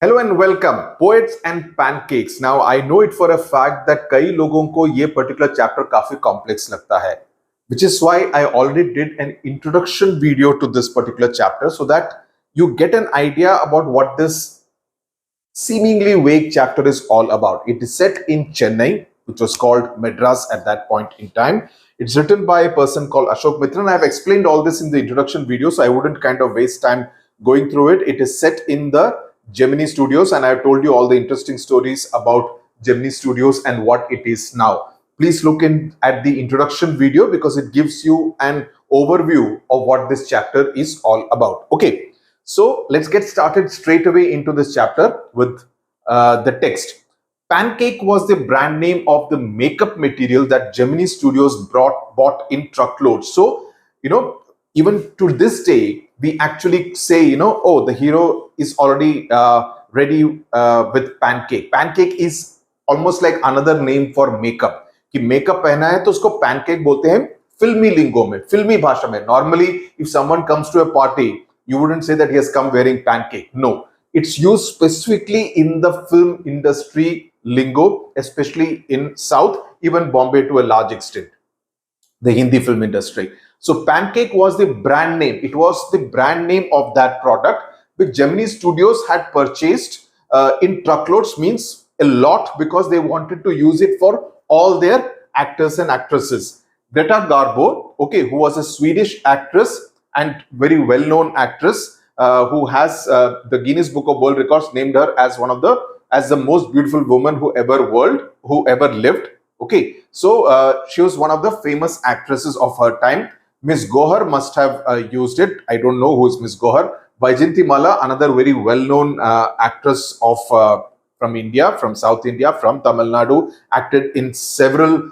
Hello and welcome, poets and pancakes. Now I know it for a fact that कई लोगों को ये particular chapter काफी complex लगता है, which is why I already did an introduction video to this particular chapter so that you get an idea about what this seemingly vague chapter is all about. It is set in Chennai, which was called Madras at that point in time. It's written by a person called Ashok Mitran. I've explained all this in the introduction video, so I wouldn't kind of waste time going through it. It is set in the Gemini Studios, and I've told you all the interesting stories about Gemini Studios and what it is now. Please look in at the introduction video because it gives you an overview of what this chapter is all about. Okay, so let's get started straight away into this chapter with the text. Pancake was the brand name of the makeup material that Gemini Studios bought in truckloads. So, even to this day, we actually say, oh, the hero is already ready with pancake. Pancake is almost like another name for makeup. कि makeup पहना है तो उसको pancake बोलते हैं filmy lingo में, filmy भाषा में. Normally, if someone comes to a party, you wouldn't say that he has come wearing pancake. No, it's used specifically in the film industry lingo, especially in South, even Bombay to a large extent, the Hindi film industry. So Pancake was the brand name. It was the brand name of that product which Gemini Studios had purchased in truckloads, means a lot, because they wanted to use it for all their actors and actresses. Greta Garbo, okay, who was a Swedish actress and very well-known actress who has the Guinness Book of World Records named her as the most beautiful woman who ever lived. Okay, so she was one of the famous actresses of her time. Miss Gohar must have used it. I don't know who is Miss Gohar. Vaijayanti Mala, another very well-known actress of from India, from South India, from Tamil Nadu, acted in several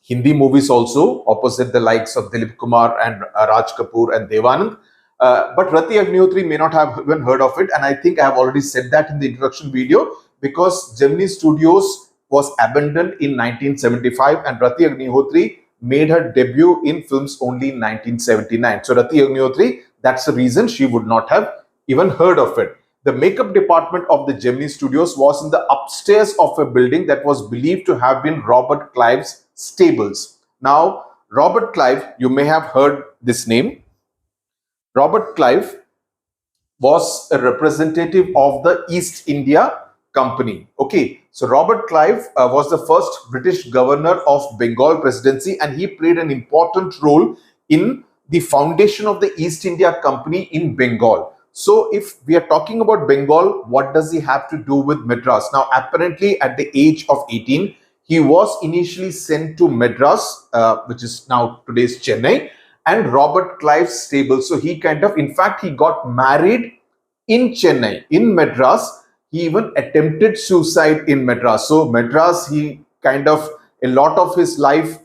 Hindi movies also, opposite the likes of Dilip Kumar and Raj Kapoor and Devanand. But Rati Agnihotri may not have even heard of it, and I think I have already said that in the introduction video, because Gemini Studios was abandoned in 1975 and Rati Agnihotri made her debut in films only in 1979. So Rati Agnihotri, that's the reason she would not have even heard of it. The makeup department of the Gemini Studios was in the upstairs of a building that was believed to have been Robert Clive's stables. Now, Robert Clive, you may have heard this name. Robert Clive was a representative of the East India Company. Okay, so Robert Clive was the first British governor of Bengal presidency, and he played an important role in the foundation of the East India Company in Bengal. So if we are talking about Bengal, what does he have to do with Madras? Now, apparently at the age of 18, he was initially sent to Madras, which is now today's Chennai, and Robert Clive's stable. So he in fact, he got married in Chennai, in Madras. He even attempted suicide in Madras. So Madras, a lot of his life,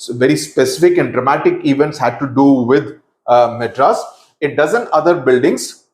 very specific and dramatic events had to do with Madras. A dozen other buildings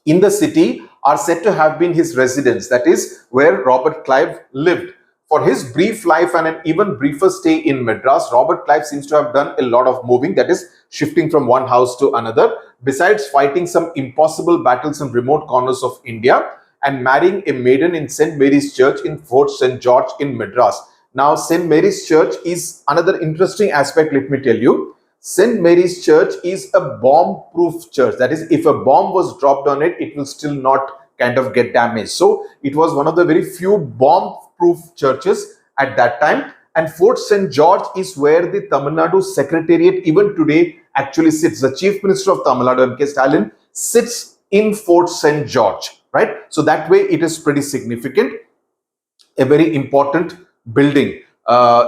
in the city are said to have been his residence. That is where Robert Clive lived. For his brief life and an even briefer stay in Madras, Robert Clive seems to have done a lot of moving, that is shifting from one house to another, besides fighting some impossible battles in remote corners of India and marrying a maiden in St. Mary's Church in Fort St. George in Madras. Now, St. Mary's Church is another interesting aspect, let me tell you. St. Mary's Church is a bomb-proof church. That is, if a bomb was dropped on it, it will still not get damaged. So it was one of the very few bomb-proof churches at that time. And Fort St. George is where the Tamil Nadu Secretariat even today actually sits. The Chief Minister of Tamil Nadu, M.K. Stalin, sits in Fort St. George, right? So that way it is pretty significant, a very important building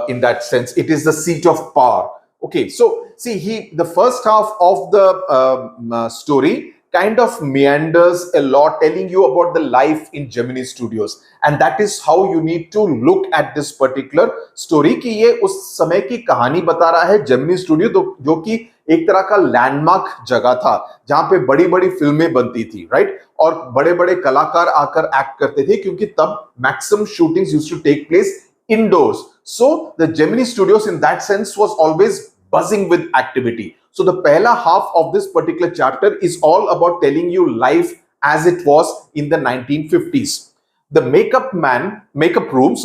in that sense. It is the seat of power. Okay, so see, the first half of the story kind of meanders a lot, telling you about the life in Gemini Studios, and that is how you need to look at this particular story कि ये उस समय की कहानी बता रहा है Gemini Studio, जो कि एक तरह का लैंडमार्क जगह था जहां पे बड़ी-बड़ी फिल्में बनती थी, राइट, और बड़े-बड़े कलाकार आकर एक्ट करते थे क्योंकि तब maximum shootings used to take place indoors. So the Gemini Studios in that sense was always buzzing with activity. So the pehla half of this particular chapter is all about telling you life as it was in the 1950s. The makeup room,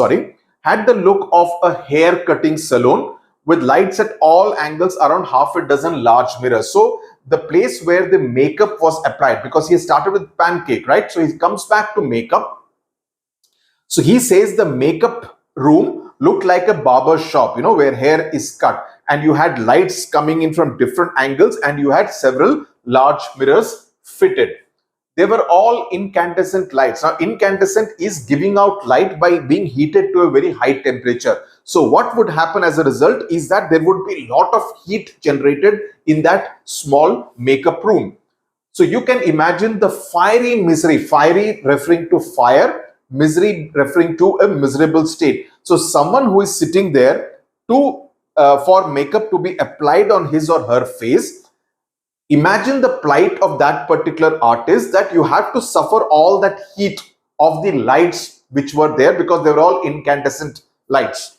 had the look of a hair cutting salon with lights at all angles around half a dozen large mirrors. So the place where the makeup was applied, because he started with pancake, right? So he comes back to makeup. So he says the makeup room looked like a barber shop, where hair is cut, and you had lights coming in from different angles, and you had several large mirrors fitted. They were all incandescent lights. Now, incandescent is giving out light by being heated to a very high temperature. So what would happen as a result is that there would be a lot of heat generated in that small makeup room. So you can imagine the fiery misery, fiery referring to fire, misery referring to a miserable state. So someone who is sitting there for makeup to be applied on his or her face, imagine the plight of that particular artist, that you have to suffer all that heat of the lights which were there, because they were all incandescent lights.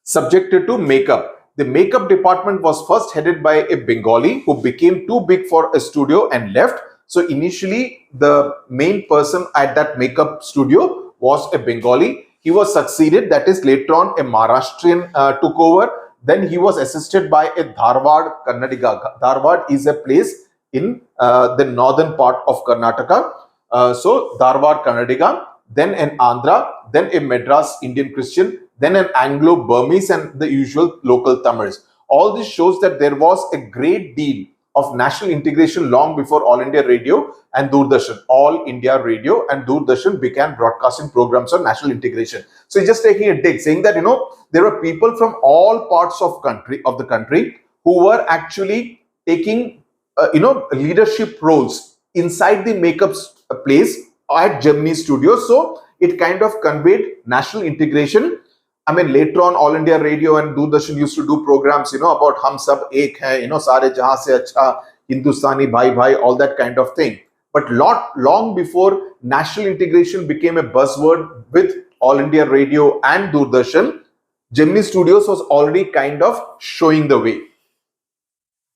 Subjected to makeup. The makeup department was first headed by a Bengali who became too big for a studio and left. So initially, the main person at that makeup studio was a Bengali. He was succeeded, that is later on a Maharashtrian took over. Then he was assisted by a Dharwad Kannadiga. Dharwad is a place in the northern part of Karnataka. So Dharwad Kannadiga, then an Andhra, then a Madras Indian Christian, then an Anglo-Burmese, and the usual local Tamils. All this shows that there was a great deal of national integration long before All India Radio and Doordarshan. All India Radio and Doordarshan began broadcasting programs on national integration. So he's just taking a dig, saying that, there were people from all parts of the country who were actually taking, leadership roles inside the makeup place at Gemini Studios. So it kind of conveyed national integration. I mean, later on, All India Radio and Doordarshan used to do programs, about Hum Sab Ek Hai, Sare Jahan Se Acha, Hindustani Bhai Bhai, all that kind of thing. But long before national integration became a buzzword with All India Radio and Doordarshan, Gemini Studios was already kind of showing the way.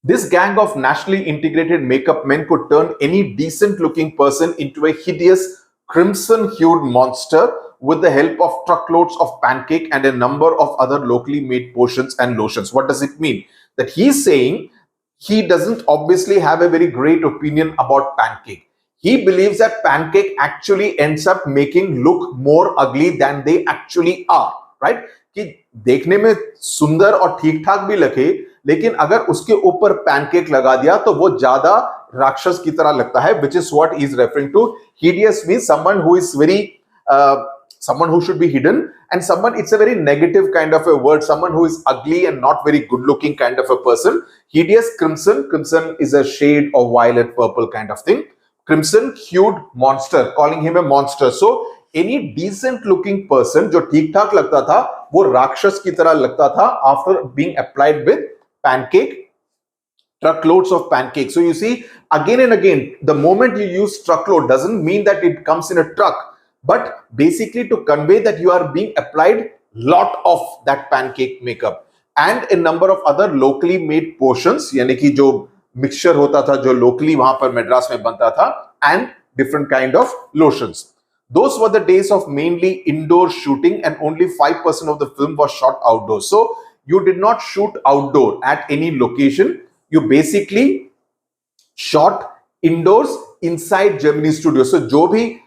This gang of nationally integrated makeup men could turn any decent looking person into a hideous crimson-hued monster with the help of truckloads of pancake and a number of other locally made potions and lotions. What does it mean? That he's saying he doesn't obviously have a very great opinion about pancake. He believes that pancake actually ends up making look more ugly than they actually are, right? कि देखने में सुंदर और ठीक ठाक भी लगे, लेकिन अगर उसके ऊपर पैनकेक लगा दिया तो वो ज्यादा राक्षस की तरह लगता है, which is what he is referring to. Hideous means someone who is very someone who should be hidden, and someone, it's a very negative kind of a word, someone who is ugly and not very good looking kind of a person. Hideous, crimson is a shade of violet purple kind of thing. Crimson hued monster, calling him a monster. So any decent looking person जो ठीक ठाक लगता था वो राक्षस की तरह लगता था after being applied with pancake, truckloads of pancakes. So you see, again and again, the moment you use truckload doesn't mean that it comes in a truck, but basically to convey that you are being applied lot of that pancake makeup and a number of other locally made potions, यानी कि जो mixture होता था जो locally वहां पर मद्रास में बनता था, and different kind of lotions. Those were the days of mainly indoor shooting, and only 5% of the film was shot outdoors. So you did not shoot outdoor at any location. You basically shot indoors inside Gemini Studios. So जो भी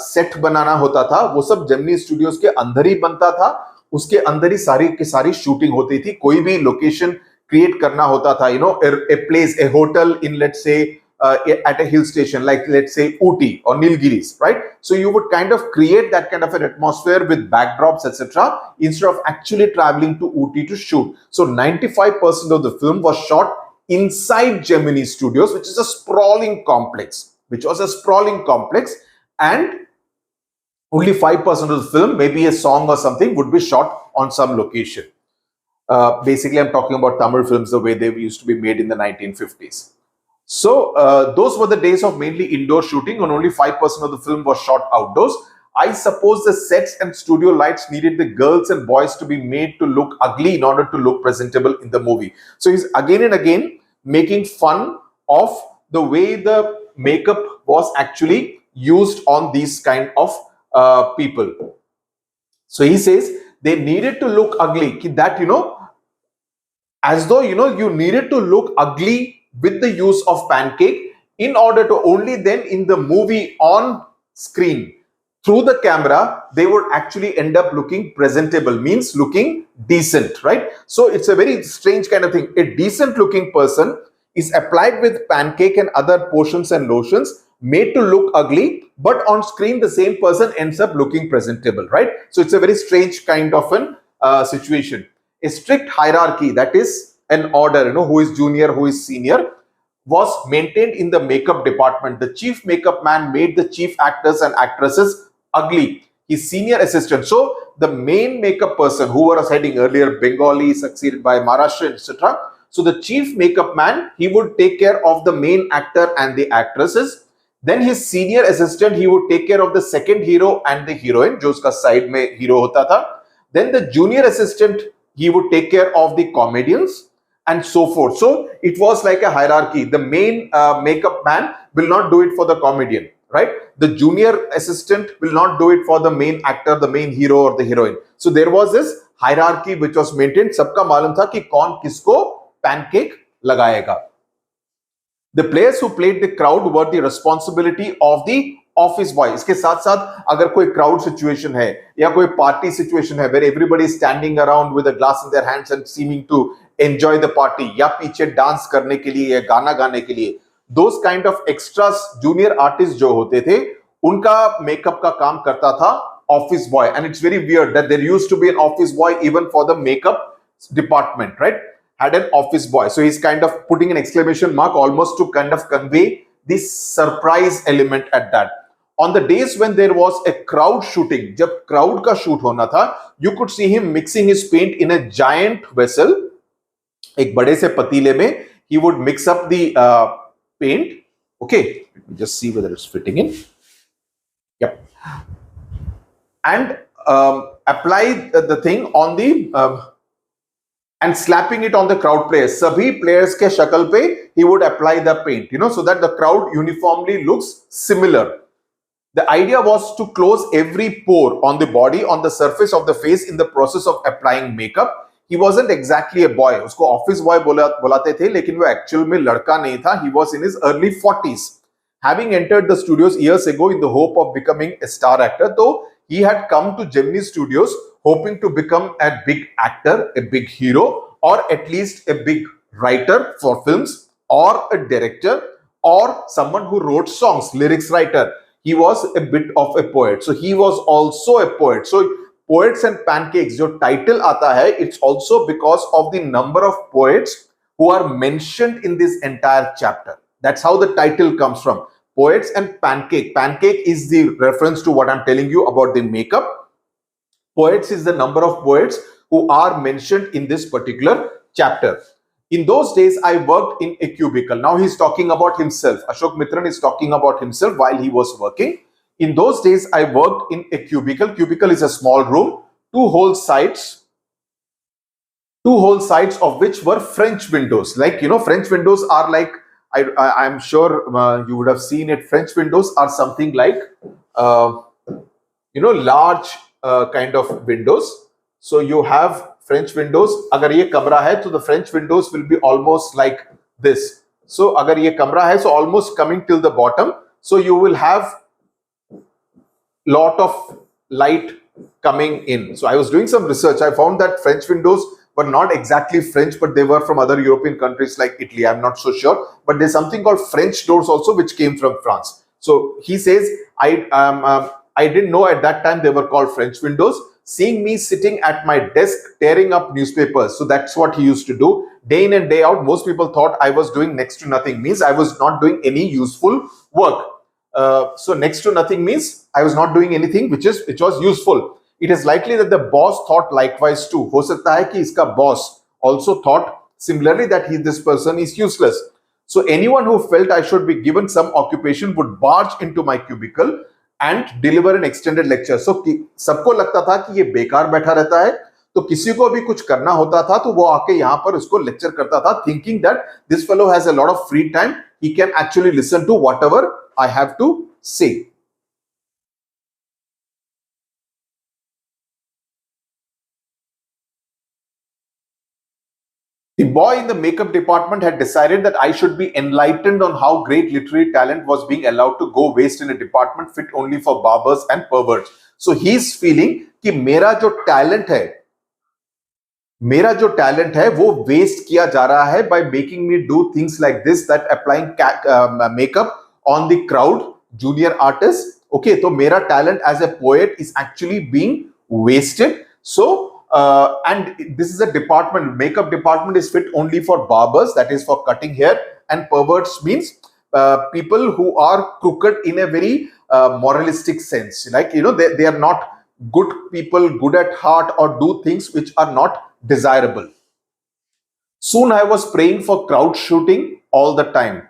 set बनाना होता था वो सब Gemini Studios के अंदर ही बनता था. उसके अंदर ही सारी की सारी shooting होती थी. कोई भी location create करना होता था, a place, a hotel in, let's say, at a hill station like, let's say, Ooty or Nilgiris, right? So you would kind of create that kind of an atmosphere with backdrops, etc., instead of actually traveling to Ooty to shoot. So 95% of the film was shot inside Gemini Studios, which is a sprawling complex, and only 5% of the film, maybe a song or something, would be shot on some location. Basically, I'm talking about Tamil films the way they used to be made in the 1950s. So those were the days of mainly indoor shooting, and only 5% of the film was shot outdoors. I suppose the sets and studio lights needed the girls and boys to be made to look ugly in order to look presentable in the movie. So he's again and again making fun of the way the makeup was actually used on these kind of people. So he says they needed to look ugly, that as though you needed to look ugly with the use of pancake in order to only then in the movie on screen through the camera they would actually end up looking presentable, means looking decent, right? So it's a very strange kind of thing. A decent looking person is applied with pancake and other potions and lotions made to look ugly, but on screen the same person ends up looking presentable, right? So it's a very strange kind of an situation. A strict hierarchy, that is an order, who is junior, who is senior, was maintained in the makeup department. The chief makeup man made the chief actors and actresses ugly. His senior assistant, so the main makeup person who was heading earlier Bengali, succeeded by Maharashtra, etc. So the chief makeup man, he would take care of the main actor and the actresses. Then his senior assistant, he would take care of the second hero and the heroine, jo uska side mein hero hota tha. Then the junior assistant, he would take care of the comedians and so forth. So it was like a hierarchy. The main makeup man will not do it for the comedian, right? The junior assistant will not do it for the main actor, the main hero or the heroine. So there was this hierarchy which was maintained. सबका मालूम था कि कौन किसको pancake लगाएगा. The players who played the crowd were the responsibility of the office boy. इसके साथ साथ अगर कोई क्राउड सिचुएशन है या कोई पार्टी सिचुएशन है where everybody is standing around with a glass in their hands and seeming to enjoy the party, या पीछे डांस करने के लिए या गाना गाने के लिए, those kind of extras junior artist जो होते थे उनका मेकअप का काम करता था office boy. And it's very weird that there used to be an office boy even for the makeup department, right? Had an office boy. So he's kind of putting an exclamation mark almost to kind of convey this surprise element at that. On the days when there was a crowd shooting, जब crowd का shoot होना था, you could see him mixing his paint in a giant vessel. एक बड़े से पतीले में he would mix up the paint. Okay, let me just see whether it's fitting in. Yep. And apply the thing on the and slapping it on the crowd players. सभी players के शक्ल पे he would apply the paint, so that the crowd uniformly looks similar. The idea was to close every pore on the body, on the surface of the face in the process of applying makeup. He wasn't exactly a boy. उसको office boy बुलाते थे, लेकिन वो actual में लड़का नहीं था. He was in his early 40s. Having entered the studios years ago in the hope of becoming a star actor, though he had come to Gemini Studios hoping to become a big actor, a big hero, or at least a big writer for films, or a director, or someone who wrote songs, lyrics writer. He was a bit of a poet. So he was also a poet. So Poets and Pancakes, जो title आता है, it's also because of the number of poets who are mentioned in this entire chapter. That's how the title comes from. Poets and Pancake. Pancake is the reference to what I'm telling you about the makeup. Poets is the number of poets who are mentioned in this particular chapter. In those days, I worked in a cubicle. Now he's talking about himself. Ashok Mitran is talking about himself while he was working. In those days, I worked in a cubicle. Cubicle is a small room, two whole sides of which were French windows. Like, French windows are like, I'm sure you would have seen it. French windows are something like, large kind of windows. So you have French windows. अगर ये कमरा है तो the French windows will be almost like this. So अगर ये कमरा है, so almost coming till the bottom. So you will have lot of light coming in. So I was doing some research. I found that French windows were not exactly French, but they were from other European countries like Italy. I'm not so sure. But there's something called French doors also, which came from France. So he says, I didn't know at that time they were called French windows. Seeing me sitting at my desk tearing up newspapers. So that's what he used to do. Day in and day out, most people thought I was doing next to nothing. Means I was not doing any useful work. So next to nothing means I was not doing anything which was useful. It is likely that the boss thought likewise too. हो सकता है कि इसका boss also thought similarly that this person is useless. So anyone who felt I should be given some occupation would barge into my cubicle and deliver an extended lecture. So सबको लगता था कि ये बेकार बैठा रहता है, तो किसी को भी कुछ करना होता था तो वो आके यहाँ पर उसको लेक्चर करता था, thinking that this fellow has a lot of free time he can actually listen to whatever I have to say. The boy in the makeup department had decided that I should be enlightened on how great literary talent was being allowed to go waste in a department fit only for barbers and perverts. So he's feeling कि मेरा जो talent है वो waste किया जा रहा है by making me do things like this, that applying makeup on the crowd junior artists. Okay, तो मेरा talent as a poet is actually being wasted. So and this is a department, makeup department is fit only for barbers, that is for cutting hair, and perverts means people who are crooked in a very moralistic sense, like they are not good people, good at heart, or do things which are not desirable. Soon I was praying for crowd shooting all the time.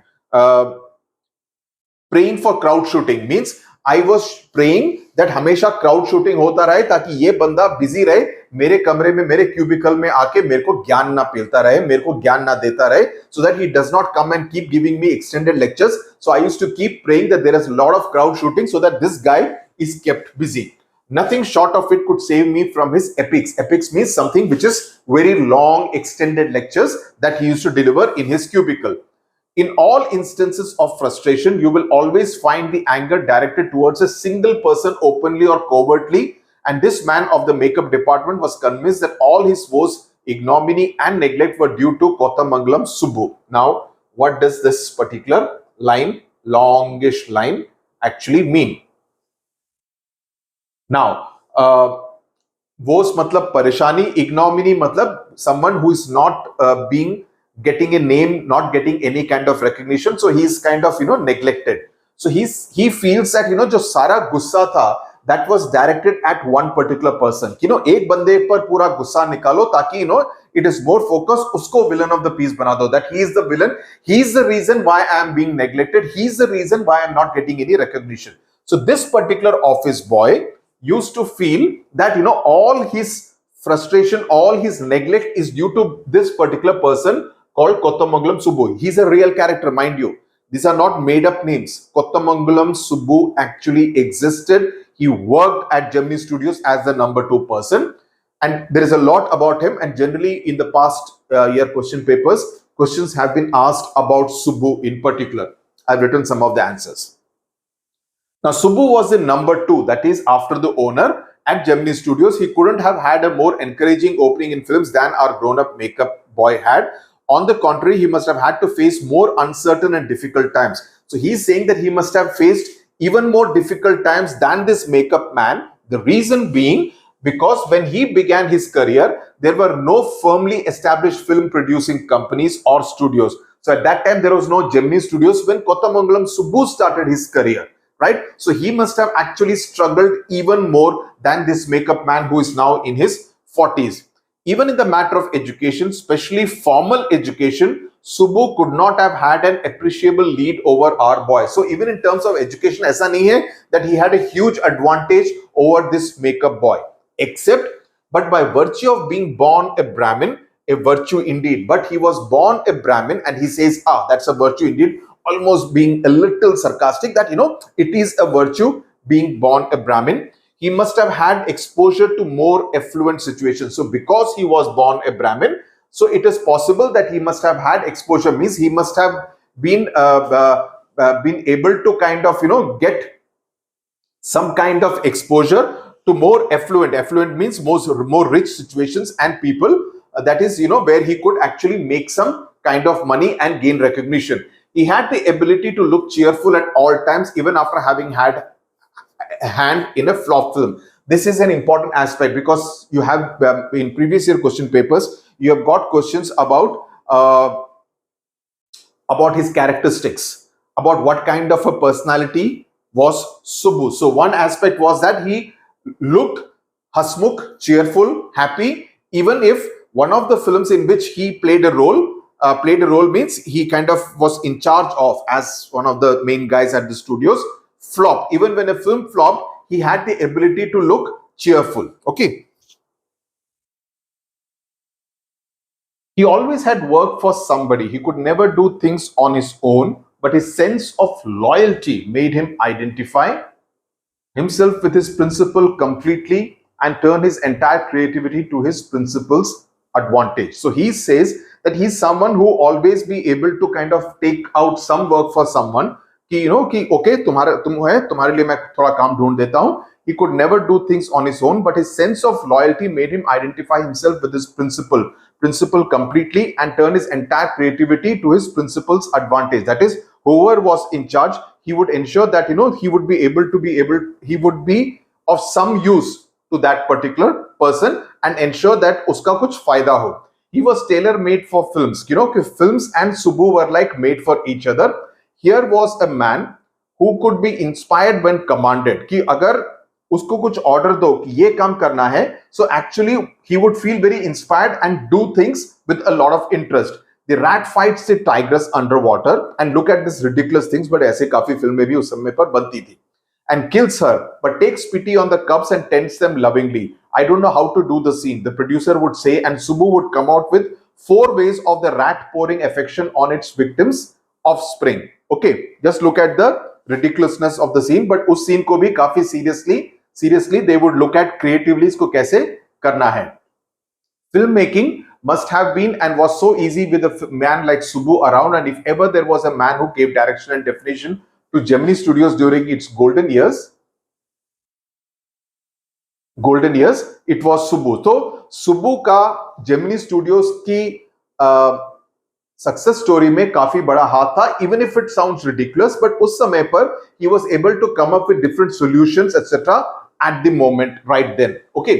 Praying for crowd shooting means I was praying that हमेशा crowd shooting होता रहे ताकि ये बंदा busy रहे, मेरे कमरे में, मेरे क्यूबिकल में आके मेरे को ज्ञान ना पेलता रहे, मेरे को ज्ञान ना देता रहे, so that he does not come and keep giving me extended lectures. So I used to keep praying that there is a lot of crowd shooting so that this guy is kept busy. Nothing short of it could save me from his epics. Epics means something which is very long extended lectures that he used to deliver in his cubicle. In all instances of frustration, you will always find the anger directed towards a single person, openly or covertly. And this man of the makeup department was convinced that all his woes, ignominy and neglect were due to Kothamangalam Subbu. Now, what does this particular line, longish line, actually mean? Now, woes matlab parishani, ignominy matlab someone who is not getting a name, not getting any kind of recognition, so he is kind of neglected. So he feels that jo sara gussa tha, that was directed at one particular person. Ek bande par pura gussa nikalo taki it is more focused, usko villain of the piece bana do, that he is the villain, he is the reason why I am being neglected, he is the reason why I am not getting any recognition. So this particular office boy used to feel that all his frustration, all his neglect is due to this particular person called Kothamangalam Subbu. He's a real character, mind you. These are not made up names. Kothamangalam Subbu actually existed. He worked at Gemini Studios as the number 2 person. And there is a lot about him. And generally in the past year question papers, questions have been asked about Subbu in particular. I've written some of the answers. Now, Subbu was the number 2, that is after the owner at Gemini Studios. He couldn't have had a more encouraging opening in films than our grown-up makeup boy had. On the contrary, he must have had to face more uncertain and difficult times. So he's saying that he must have faced even more difficult times than this makeup man. The reason being, because when he began his career, there were no firmly established film producing companies or studios. So at that time, there was no Gemini Studios when Kothamangalam Subbu started his career, right? So he must have actually struggled even more than this makeup man who is now in his 40s. Even in the matter of education, especially formal education, Subbu could not have had an appreciable lead over our boy. So even in terms of education, aisa nahi hai that he had a huge advantage over this makeup boy. But by virtue of being born a Brahmin, a virtue indeed. But he was born a Brahmin, and he says, that's a virtue indeed, almost being a little sarcastic that, it is a virtue being born a Brahmin. He must have had exposure to more affluent situations. So because he was born a Brahmin, so it is possible that he must have had exposure, means he must have been able to kind of, get some kind of exposure to more affluent. Affluent means more rich situations and people, that is, where he could actually make some kind of money and gain recognition. He had the ability to look cheerful at all times, even after having had a hand in a flop film. This is an important aspect because you have in previous year question papers, you have got questions about his characteristics, about what kind of a personality was Subbu. So one aspect was that he looked hasmukh, cheerful, happy, even if one of the films in which he played a role means he kind of was in charge of as one of the main guys at the studios, flop. Even when a film flopped, he had the ability to look cheerful. Okay. He always had work for somebody. He could never do things on his own. but his sense of loyalty made him identify himself with his principle completely and turn his entire creativity to his principles advantage. So he says that he's someone who always be able to kind of take out some work for someone कि कि okay तुम्हारे लिए मैं थोड़ा काम ढूंढ देता हूं. He could never do things on his own, but his sense of loyalty made him identify himself with his principle completely and turn his entire creativity to his principle's advantage. That is, whoever was in charge, he would ensure that he would be of some use to that particular person and ensure that uska kuch fayda ho. He was tailor made for films. Films and Subbu were like made for each other. Here was a man who could be inspired when commanded. कि अगर उसको कुछ order दो कि ये काम करना है, so actually he would feel very inspired and do things with a lot of interest. The rat fights the tigress underwater and look at this ridiculous things, but ऐसे काफी फिल्में भी उस समय पर बनती थी. And kills her, but takes pity on the cubs and tends them lovingly. I don't know how to do the scene, the producer would say, and Subbu would come out with 4 ways of the rat pouring affection on its victims' offspring. Okay, just look at the ridiculousness of the scene, but उस scene को भी काफी seriously they would look at creatively इसको कैसे करना है. Filmmaking must have been and was so easy with a man like Subbu around, and if ever there was a man who gave direction and definition to Gemini Studios during its golden years, it was Subbu. तो Subbu का Gemini Studios की success story में काफी बड़ा हाथ था, even if it sounds ridiculous, but उस समय पर ही was able to come up with different solutions etcetera at the moment right then. Okay,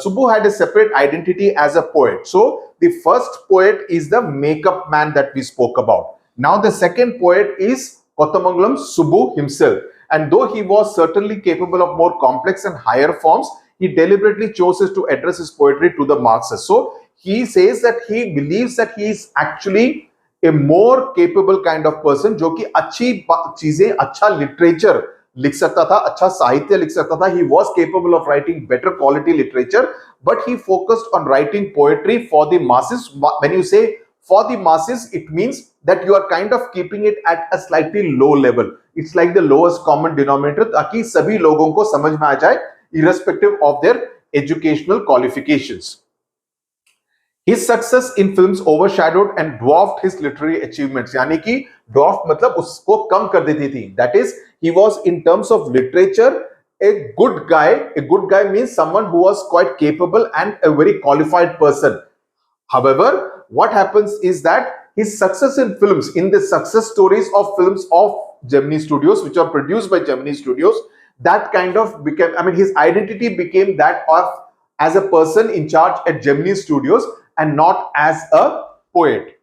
Subbu had a separate identity as a poet. So the first poet is the makeup man that we spoke about. Now the second poet is Kothamangalam Subbu himself, and though he was certainly capable of more complex and higher forms, he deliberately chose to address his poetry to the masses. So he says that he believes that he is actually a more capable kind of person जो कि अच्छी चीजें, अच्छा literature लिख सकता था, अच्छा साहित्य लिख सकता था. He was capable of writing better quality literature, but he focused on writing poetry for the masses. When you say for the masses, it means that you are kind of keeping it at a slightly low level. It's like the lowest common denominator, ताकि सभी लोगों को समझ में आ जाए, irrespective of their educational qualifications. His success in films overshadowed and dwarfed his literary achievements. यानी कि dwarf मतलब उसको कम कर देती थी. That is, he was in terms of literature a good guy. A good guy means someone who was quite capable and a very qualified person. However, what happens is that his success in films, in the success stories of films of Gemini Studios, which are produced by Gemini Studios, that kind of became, his identity became that of as a person in charge at Gemini Studios and not as a poet.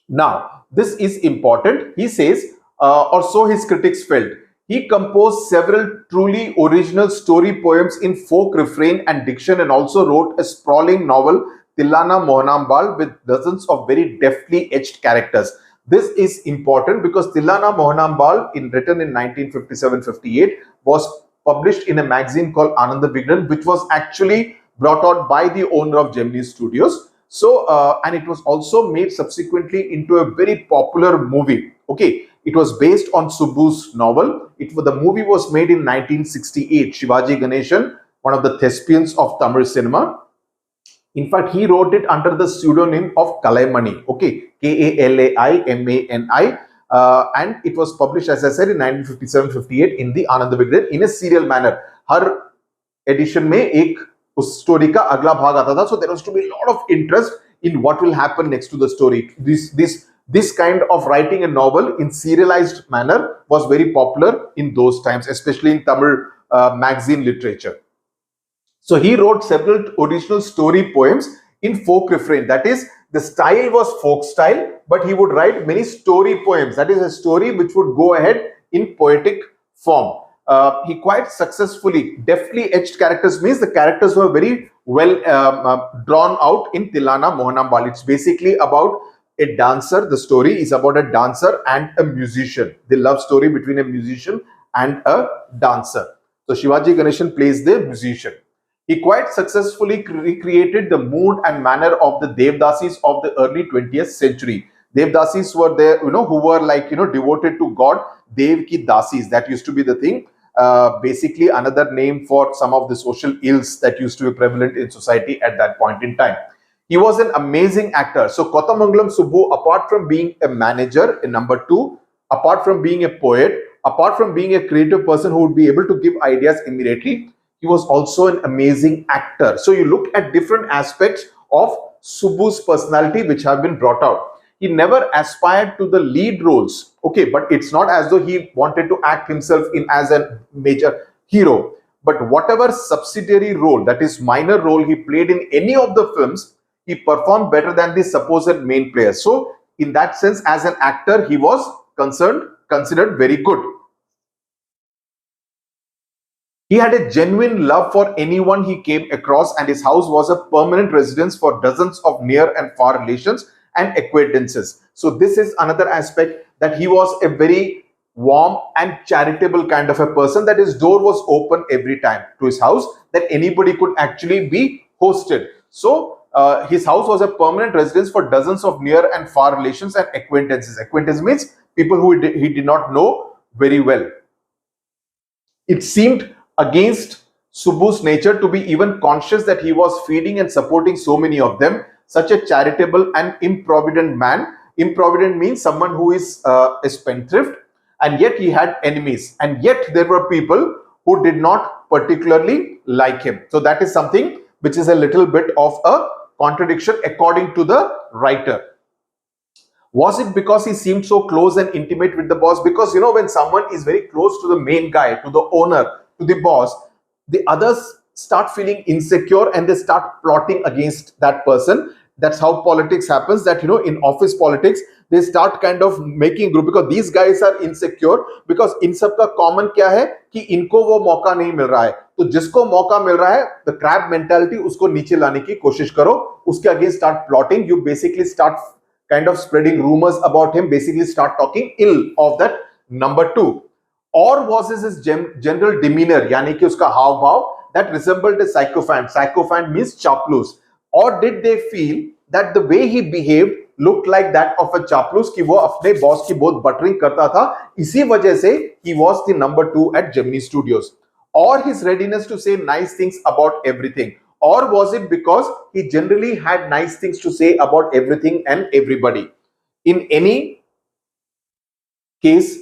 Now, this is important. He says, or so his critics felt. He composed several truly original story poems in folk refrain and diction, and also wrote a sprawling novel, Tillana Mohanambal, with dozens of very deftly etched characters. This is important because Tillana Mohanambal, written in 1957-58, was published in a magazine called Ananda Vignan, which was actually brought out by the owner of Gemini Studios. So, and it was also made subsequently into a very popular movie. Okay, it was based on Subbu's novel. The movie was made in 1968. Shivaji Ganeshan, one of the thespians of Tamil cinema. In fact, he wrote it under the pseudonym of Kalaimani. Okay, Kalaimani. And it was published, as I said, in 1957-58 in the Ananda Vignan in a serial manner. Har edition में एक उस story का अगला भाग आता था. So there was to be a lot of interest in what will happen next to the story. This kind of writing a novel in serialized manner was very popular in those times, especially in Tamil magazine literature. So he wrote several original story poems in folk refrain. That is, the style was folk style, but he would write many story poems. That is a story which would go ahead in poetic form. He quite successfully, deftly etched characters means the characters were very well drawn out in Tillana Mohanambal. It's basically about a dancer. The story is about a dancer and a musician. The love story between a musician and a dancer. So Shivaji Ganeshan plays the musician. He quite successfully recreated the mood and manner of the Devdasis of the early 20th century. Devdasis were there, who were like, devoted to God. Dev ki dasis, that used to be the thing. Basically another name for some of the social ills that used to be prevalent in society at that point in time. He was an amazing actor. So Kothamangalam Subbu, apart from being a manager in number 2, apart from being a poet, apart from being a creative person who would be able to give ideas immediately, he was also an amazing actor. So you look at different aspects of Subbu's personality which have been brought out. He never aspired to the lead roles, okay, but it's not as though he wanted to act himself in as a major hero. But whatever subsidiary role, that is minor role, he played in any of the films, he performed better than the supposed main player. So in that sense, as an actor, he was considered very good. He had a genuine love for anyone he came across, and his house was a permanent residence for dozens of near and far relations and acquaintances. So this is another aspect, that he was a very warm and charitable kind of a person, that his door was open every time to his house, that anybody could actually be hosted. So his house was a permanent residence for dozens of near and far relations and acquaintances. Acquaintance means people who he did not know very well. It seemed against Subbu's nature to be even conscious that he was feeding and supporting so many of them. Such a charitable and improvident man. Improvident means someone who is a spendthrift, and yet he had enemies, and yet there were people who did not particularly like him. So that is something which is a little bit of a contradiction according to the writer. Was it because he seemed so close and intimate with the boss? Because when someone is very close to the main guy, to the owner, to the boss, the others start feeling insecure and they start plotting against that person. That's how politics happens, that in office politics they start kind of making group, because these guys are insecure, because in सबका common क्या है कि इनको वो मौका नहीं मिल रहा है, तो जिसको मौका मिल रहा है, the crab mentality, उसको नीचे लाने की कोशिश करो, उसके against start plotting. You basically start kind of spreading rumors about him, basically start talking ill of that number 2. Or was this his general demeanor, यानी कि उसका हाव भाव, that resembled a sycophant? Sycophant means chaplus. Or did they feel that the way he behaved looked like that of a chaplus, कि वो अपने boss की बहुत buttering करता था, इसी वजह से he was the number 2 at Gemini Studios? Or his readiness to say nice things about everything? Or was it because he generally had nice things to say about everything and everybody? In any case,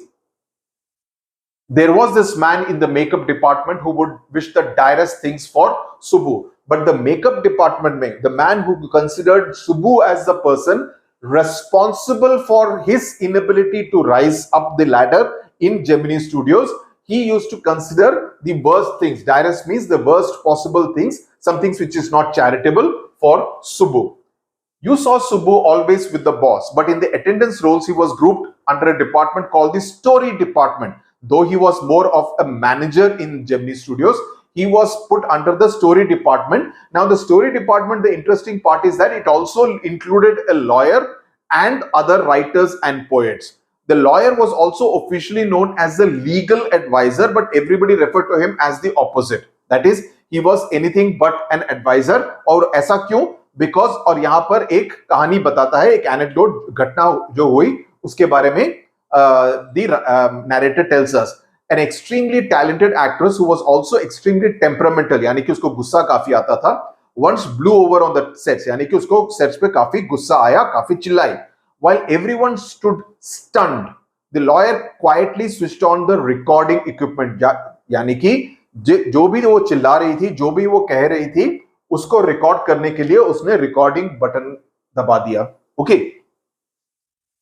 there was this man in the makeup department who would wish the direst things for Subbu. But the makeup department, the man who considered Subbu as the person responsible for his inability to rise up the ladder in Gemini Studios, he used to consider the worst things. Direst means the worst possible things, some things which is not charitable for Subbu. You saw Subbu always with the boss, but in the attendance roles, he was grouped under a department called the story department. Though he was more of a manager in Gemini Studios, he was put under the story department. Now, the story department, the interesting part is that it also included a lawyer and other writers and poets. The lawyer was also officially known as the legal advisor, but everybody referred to him as the opposite. That is, he was anything but an advisor. और ऐसा क्यों? Because और यहाँ पर एक कहानी बताता है, एक anecdote, घटना जो हुई उसके बारे में the narrator tells us. An extremely talented actress who was also extremely temperamental, यानी कि उसको गुस्सा काफी आता था, once blew over on the sets, यानी कि उसको sets पे काफी गुस्सा आया, काफी चिल्लाई. While everyone stood stunned, the lawyer quietly switched on the recording equipment. यानी कि जो भी वो चिल्ला रही थी, जो भी वो कह रही थी, उसको रिकॉर्ड करने के लिए उसने रिकॉर्डिंग बटन दबा दिया. Okay.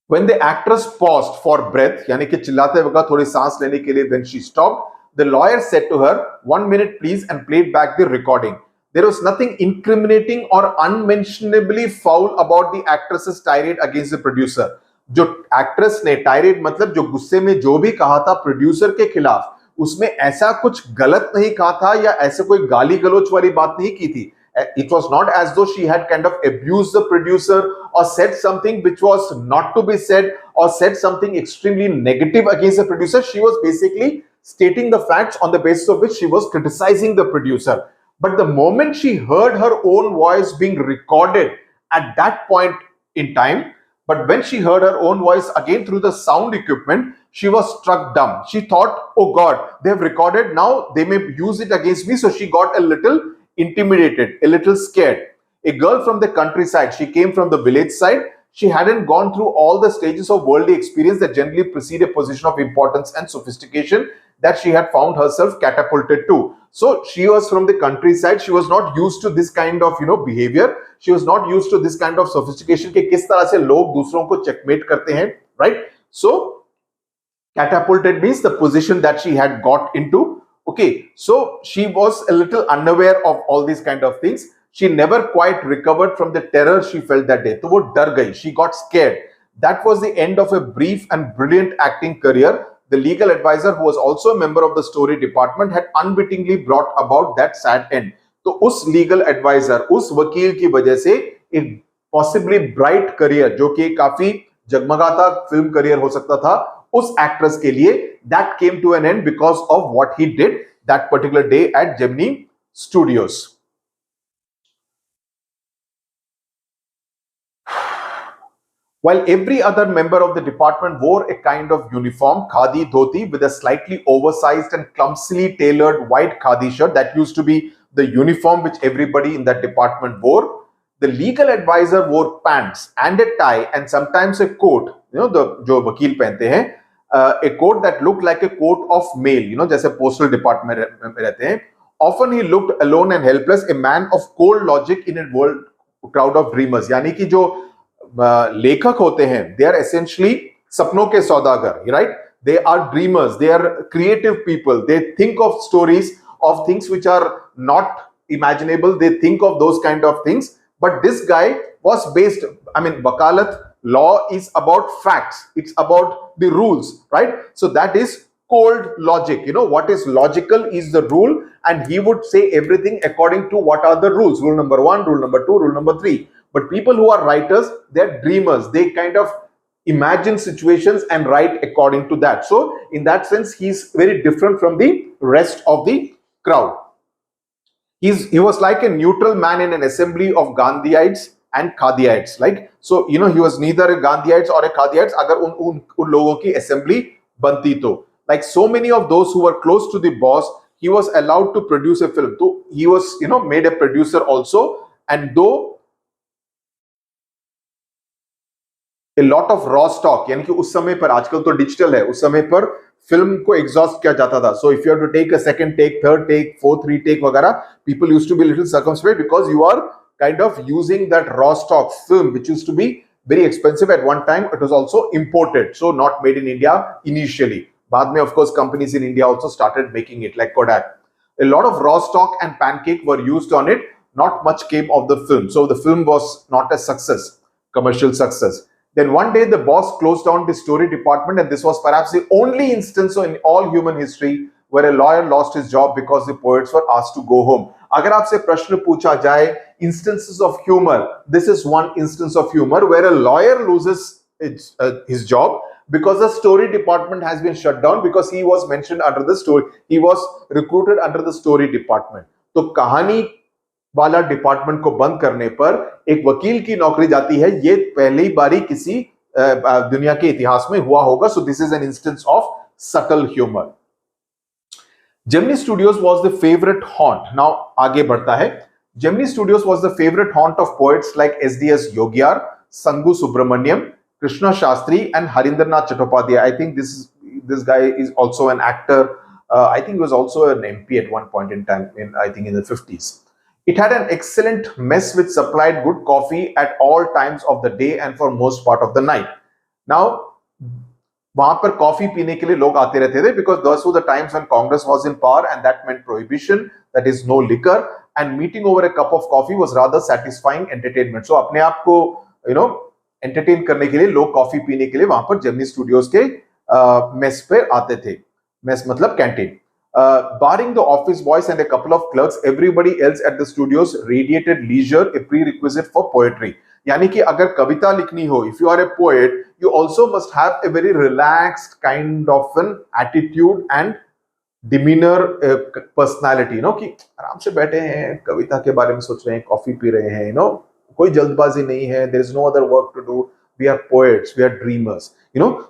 When the actress paused for breath, यानी कि चिल्लाते वक्त थोड़ी सांस लेने के लिए, when she stopped, the lawyer said to her, 1 minute please, and played back the recording. There was nothing incriminating or unmentionably foul about the actress's tirade against the producer. जो actress ने tirade मतलब जो गुस्से में जो भी कहा था producer के खिलाफ, उसमें ऐसा कुछ गलत नहीं कहा था या ऐसे कोई गाली गलोच वाली बात नहीं की थी. It was not as though she had kind of abused the producer or said something which was not to be said or said something extremely negative against the producer. She was basically stating the facts on the basis of which she was criticizing the producer. But the moment she heard her own voice being recorded at that point in time, But when she heard her own voice again through the sound equipment, she was struck dumb. She thought, oh God, they have recorded, now they may use it against me. So she got a little intimidated, a little scared. A girl from the countryside, she came from the village side. She hadn't gone through all the stages of worldly experience that generally precede a position of importance and sophistication that she had found herself catapulted to. So she was from the countryside. She was not used to this kind of behavior. She was not used to this kind of sophistication कि किस तरह से लोग दूसरों को checkmate करते हैं, right? So catapulted means the position that she had got into. Okay, so she was a little unaware of all these kind of things. She never quite recovered from the terror she felt that day. तो वो डर गई. She got scared. That was the end of a brief and brilliant acting career. The legal advisor, who was also a member of the story department, had unwittingly brought about that sad end. तो उस legal adviser, उस वकील की वजह से एक possibly bright career, जो कि काफी जगमगाता फिल्म करियर हो सकता था उस एक्ट्रेस के लिए, that came to an end because of what he did that particular day at Gemini Studios. While every other member of the department wore a kind of uniform, khadi dhoti, with a slightly oversized and clumsily tailored white khadi shirt, that used to be the uniform which everybody in that department wore. The legal advisor wore pants and a tie and sometimes a coat, the जो वकील पहनते हैं, a coat that looked like a coat of mail, जैसे postal department में रहते हैं. Often he looked alone and helpless, a man of cold logic in a world crowd of dreamers. यानी कि जो लेखक होते हैं, they are essentially सपनों के सौदागर, right? They are dreamers, they are creative people, they think of stories of things which are not imaginable, they think of those kind of things. But this guy was based, wakalat law is about facts, it's about the rules, right? So that is cold logic. What is logical is the rule, and he would say everything according to what are the rules. Rule number 1, rule number 2, rule number 3. But people who are writers, they're dreamers. They kind of imagine situations and write according to that. So in that sense, he's very different from the rest of the crowd. He was like a neutral man in an assembly of Gandhiites and Khadiites. So he was neither a Gandhiites or a Khadiites. Agar un logon ki assembly banti to. Like so many of those who were close to the boss, he was allowed to produce a film. So he was, made a producer also. And though a lot of raw stock, यानी कि उस समय पर, आजकल तो digital है, उस समय पर फिल्म को एग्जॉस्ट किया जाता था. So if you have to take a second take, third take, fourth retake वगैरह, people used to be a little circumspect because you are kind of using that raw stock film, which used to be very expensive at one time. It was also imported, so not made in India initially. बाद में, of course, companies in India also started making it, like Kodak. A lot of raw stock and pancake were used on it. Not much came of the film, so the film was not a success, commercial success. Then one day the boss closed down the story department, and this was perhaps the only instance in all human history where a lawyer lost his job because the poets were asked to go home. अगर आपसे प्रश्न पूछा जाए instances of humor, this is one instance of humor where a lawyer loses his job because the story department has been shut down because he was mentioned under the story, he was recruited under the story department. तो कहानी वाला department को बंद करने पर एक वकील की नौकरी जाती है, ये पहली बारी किसी दुनिया के इतिहास में हुआ होगा. So this is an instance of subtle humour. Gemini Studios was the favourite haunt. Now आगे बढ़ता है. Gemini Studios was the favourite haunt of poets like SDS Yogiyar, Sangu Subramanyam, Krishna Shastri and Harindranath Chattopadhyay. I think this guy is also an actor. I think he was also an MP at one point in time, I think in the 50s. It had an excellent mess which supplied good coffee at all times of the day and for most part of the night. Now, वहां पर coffee पीने के लिए लोग आते रहते थे because those were the times when Congress was in power, and that meant prohibition, that is no liquor, and meeting over a cup of coffee was rather satisfying entertainment. So अपने आप को entertain करने के लिए लोग coffee पीने के लिए वहां पर जेमिनी स्टूडियोज के मेस पे आते थे. मेस मतलब canteen. Barring the office boys and a couple of clerks, everybody else at the studios radiated leisure, a prerequisite for poetry. यानी कि अगर कविता लिखनी हो, if you are a poet, you also must have a very relaxed kind of an attitude and demeanor, personality. कि आराम से बैठे हैं, कविता के बारे में सोच रहे हैं, कॉफी पी रहे हैं, कोई जल्दबाजी नहीं है, there is no other work to do. we are poets, we are dreamers,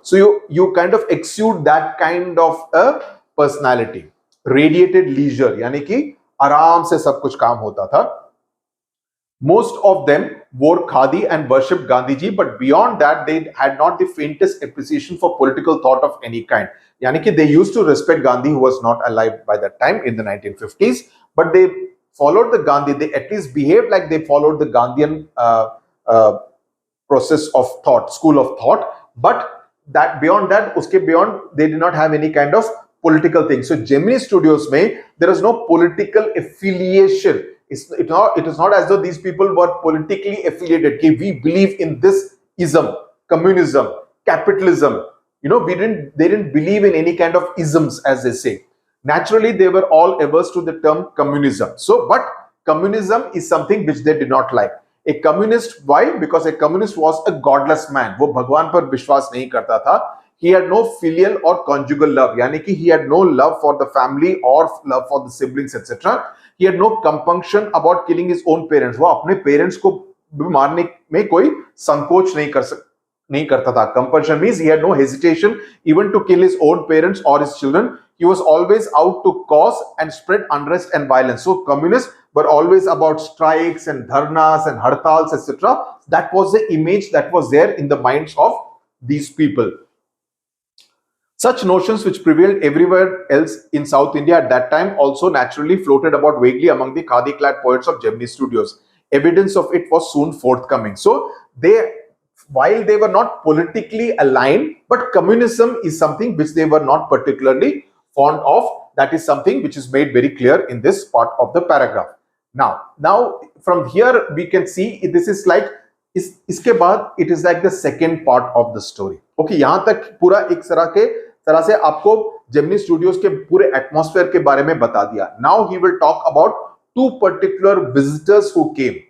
so you kind of exude that kind of a personality. Radiated leisure, यानी कि आराम से सब कुछ काम होता था. Most of them wore khadi and worshipped Gandhiji, but beyond that, they had not the faintest appreciation for political thought of any kind. Yani ki they used to respect Gandhi, who was not alive by that time in the 1950s, but they followed the Gandhi. They at least behaved like they followed the Gandhian process of thought, school of thought. But that beyond that, uske beyond, they did not have any kind of political thing. So Gemini Studios mein, there is no political affiliation. It is not as though these people were politically affiliated. Okay, we believe in this ism, communism, capitalism. They didn't believe in any kind of isms, as they say. Naturally, they were all averse to the term communism. So, but communism is something which they did not like. A communist, why? Because a communist was a godless man. वो भगवान पर विश्वास नहीं करता था. He had no filial or conjugal love. यानी कि he had no love for the family or love for the siblings, etc. He had no compunction about killing his own parents. वो अपने parents को मारने में कोई संकोच नहीं करता था. Compulsion means he had no hesitation even to kill his own parents or his children. He was always out to cause and spread unrest and violence. So communists were always about strikes and dharnas and hartals, etc. That was the image that was there in the minds of these people. Such notions, which prevailed everywhere else in South India at that time, also naturally floated about vaguely among the khadi-clad poets of Gemini Studios. Evidence of it was soon forthcoming. So while they were not politically aligned, but communism is something which they were not particularly fond of. That is something which is made very clear in this part of the paragraph. Now from here we can see this is like इसके बाद it is like the second part of the story. Okay, यहाँ तक पूरा एक तरह से आपको Gemini Studios के पूरे atmosphere के बारे में बता दिया. Now he will talk about two particular visitors who came,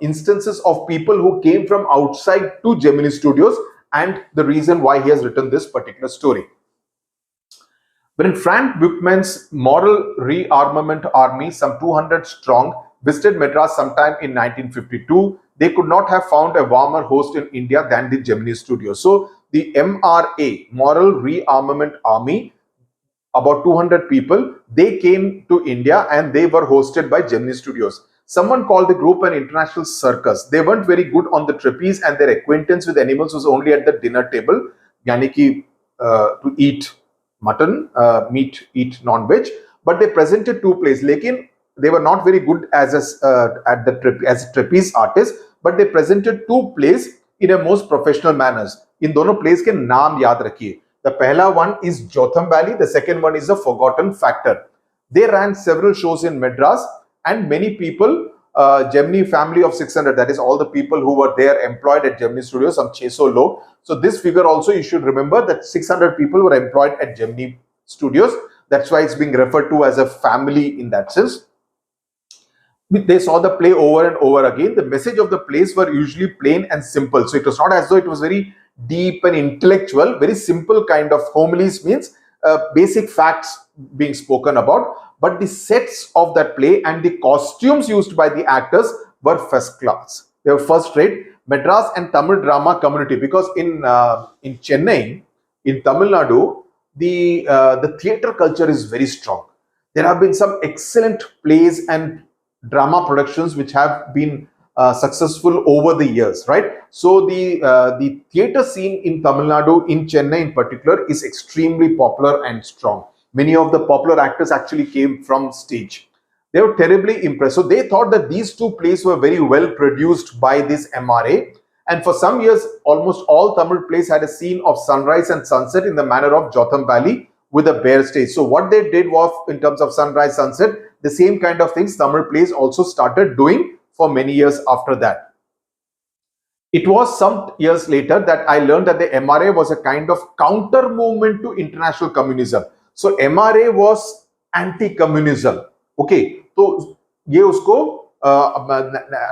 instances of people who came from outside to Gemini Studios, and the reason why he has written this particular story. When Frank Buchmann's moral rearmament army, some 200 strong, visited Madras sometime in 1952, they could not have found a warmer host in India than the Gemini Studios. So the MRA, Moral Rearmament Army, about 200 people, they came to India and they were hosted by Gemini Studios. Someone called the group an international circus. They weren't very good on the trapeze, and their acquaintance with animals was only at the dinner table, yani ki to eat mutton, eat non-veg. But they presented two plays. Lekin they were not very good as a trapeze artist, but they presented two plays in a most professional manners. In दोनों plays के नाम याद रखिए. The पहला one is Jotham Valley. The second one is The Forgotten Factor. They ran several shows in Madras, and many people, Gemini family of 600, that is all the people who were there employed at Gemini Studios, some 600 log. So this figure also you should remember that 600 people were employed at Gemini Studios. That's why it's being referred to as a family in that sense. They saw the play over and over again. The message of the plays were usually plain and simple. So it was not as though it was very deep and intellectual. Very simple kind of homilies, means basic facts being spoken about. But the sets of that play and the costumes used by the actors were first class. They were first rate. Madras and Tamil drama community, because in Chennai, in Tamil Nadu, the theatre culture is very strong. There have been some excellent plays and drama productions which have been successful over the years, right? So the theatre scene in Tamil Nadu, in Chennai in particular, is extremely popular and strong. Many of the popular actors actually came from stage. They were terribly impressed. So they thought that these two plays were very well produced by this MRA. And for some years, almost all Tamil plays had a scene of sunrise and sunset in the manner of Jotham Valley with a bare stage. So what they did was, in terms of sunrise, sunset, the same kind of things Tamil plays also started doing for many years after that. It was some years later that I learned that the MRA was a kind of counter movement to international communism. So MRA was anti-communism. Okay, तो ये उसको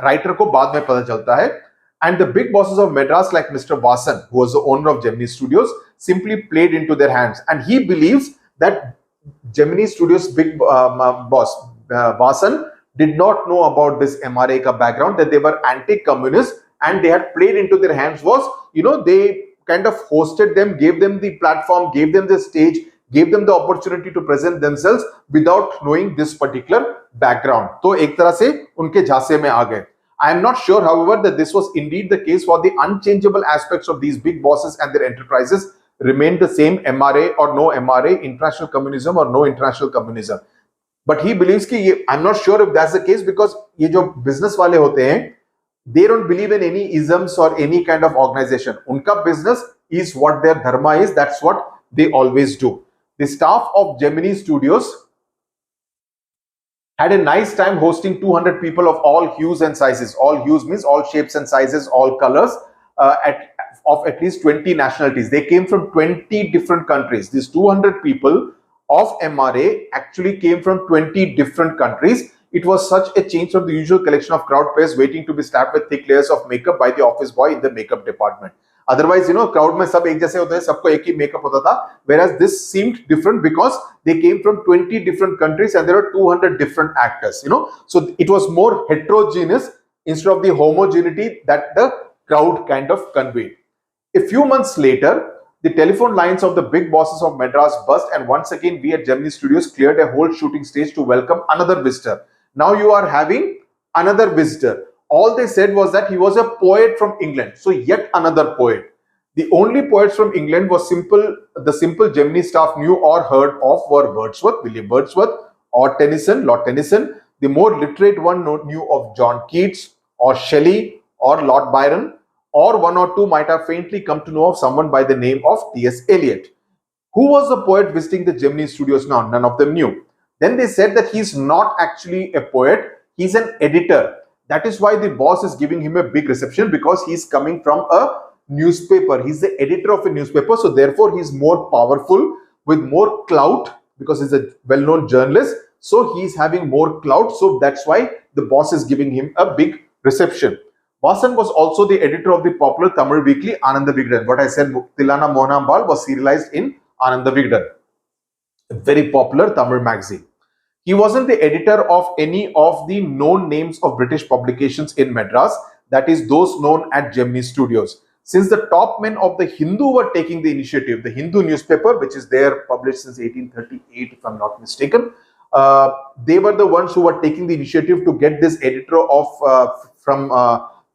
writer को बाद में पता चलता है. And the big bosses of Madras, like Mr. Vasan, who was the owner of Gemini Studios, simply played into their hands. And he believes that Gemini Studios' big boss, Vasan, did not know about this MRA ka background, that they were anti-communist and they had played into their hands was, they kind of hosted them, gave them the platform, gave them the stage, gave them the opportunity to present themselves without knowing this particular background. तो एक तरह से उनके झांसे में आ गए. I am not sure, however, that this was indeed the case, for the unchangeable aspects of these big bosses and their enterprises remained the same, MRA or no MRA, international communism or no international communism. But he believes कि ये, I'm not sure if that's the case, because ये जो business वाले होते हैं, they don't believe in any isms or any kind of organization. Unka business is what their dharma is. That's what they always do. The staff of Gemini Studios had a nice time hosting 200 people of all hues and sizes. All hues means all shapes and sizes, all colors, of at least 20 nationalities. They came from 20 different countries. These 200 people of MRA actually came from 20 different countries. It was such a change from the usual collection of crowd players waiting to be stabbed with thick layers of makeup by the office boy in the makeup department. Otherwise, crowd में सब एक जैसे होते हैं, सबको एक ही makeup होता था. Whereas this seemed different because they came from 20 different countries and there were 200 different actors. So it was more heterogeneous instead of the homogeneity that the crowd kind of conveyed. A few months later, the telephone lines of the big bosses of Madras burst, and once again we at Gemini Studios cleared a whole shooting stage to welcome another visitor. Now you are having another visitor. All they said was that he was a poet from England. So yet another poet. The only poets from England was the simple Gemini staff knew or heard of were Wordsworth, William Wordsworth, or Tennyson, Lord Tennyson. The more literate one knew of John Keats, or Shelley, or Lord Byron, or one or two might have faintly come to know of someone by the name of T.S. Eliot. Who was the poet visiting the Gemini Studios now? None of them knew. Then they said that he's not actually a poet, he's an editor. That is why the boss is giving him a big reception, because he's coming from a newspaper. He's the editor of a newspaper, so therefore he's more powerful, with more clout, because he's a well-known journalist. So he's having more clout, so that's why the boss is giving him a big reception. Vasan was also the editor of the popular Tamil weekly Ananda Vigdan. What I said, Tilana Mohanambal was serialized in Ananda Vigdan, a very popular Tamil magazine. He wasn't the editor of any of the known names of British publications in Madras, that is those known at Gemini Studios. Since the top men of the Hindu were taking the initiative, the Hindu newspaper, which is there published since 1838, if I'm not mistaken, they were the ones who were taking the initiative to get this editor from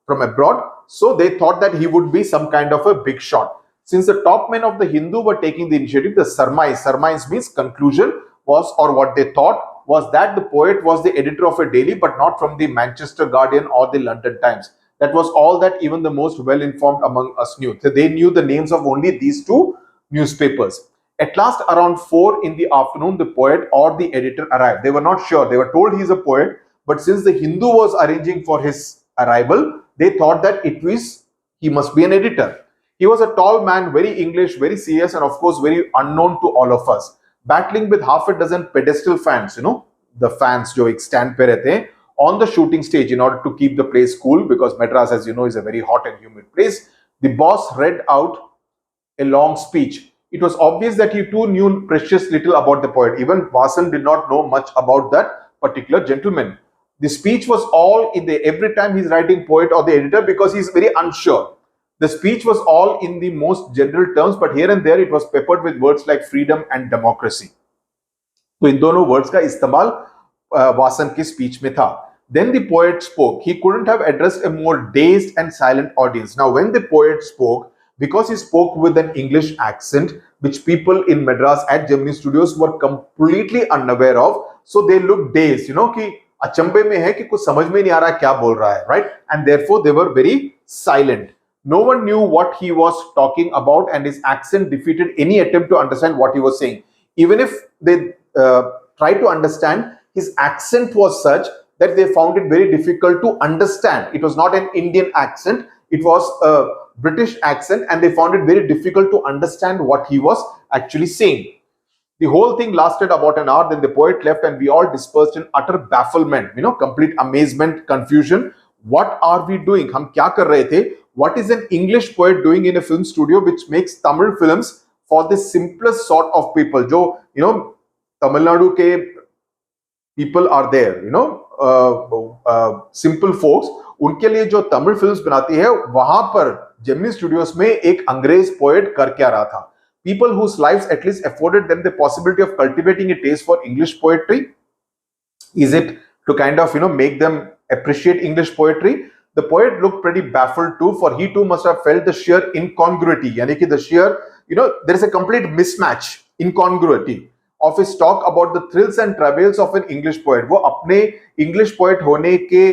abroad. So they thought that he would be some kind of a big shot. Since the top men of the Hindu were taking the initiative, the surmise means conclusion was, or what they thought was, that the poet was the editor of a daily, but not from the Manchester Guardian or the London Times. That was all that even the most well-informed among us knew. So they knew the names of only these two newspapers. At last, around 4 in the afternoon, the poet or the editor arrived. They were not sure. They were told he's a poet, but since the Hindu was arranging for his arrival, they thought that he must be an editor. He was a tall man, very English, very serious, and of course very unknown to all of us. Battling with half a dozen pedestal fans, the fans jo ek stand pe rehte hain, on the shooting stage in order to keep the place cool, because Madras, as you know, is a very hot and humid place. The boss read out a long speech. It was obvious that he too knew precious little about the poet. Even Vasan did not know much about that particular gentleman. The speech was all in the, every time he's writing poet or the editor, because he's very unsure. The speech was all in the most general terms, but here and there it was peppered with words like freedom and democracy. So in दोनों words का इस्तेमाल वासन की speech में था. Then the poet spoke. He couldn't have addressed a more dazed and silent audience. Now when the poet spoke, because he spoke with an English accent, which people in Madras at Gemini Studios were completely unaware of, so they looked dazed, कि अचंभे में है कि कुछ समझ में नहीं आ रहा है क्या बोल रहा है, right? And therefore they were very silent. No one knew what he was talking about, and his accent defeated any attempt to understand what he was saying. Even if they tried to understand, his accent was such that they found it very difficult to understand. It was not an Indian accent, it was a British accent, and they found it very difficult to understand what he was actually saying. The whole thing lasted about an hour, then the poet left and we all dispersed in utter bafflement, complete amazement, confusion. What are we doing? Hum kya kar rahe the? What is an English poet doing in a film studio which makes Tamil films for the simplest sort of people? Jo, Tamil Nadu ke people are there, simple folks उनके लिए जो Tamil films बनाती है, वहां पर Gemini studios में एक अंग्रेज पोएट कर क्या रहा था. People whose lives at least afforded them the possibility of cultivating a taste for English poetry. Is it to kind of make them appreciate English poetry? The poet looked pretty baffled too, for he too must have felt the sheer incongruity, yani ki the sheer, there is a complete mismatch, incongruity of his talk about the thrills and travails of an English poet. वो अपने English poet होने के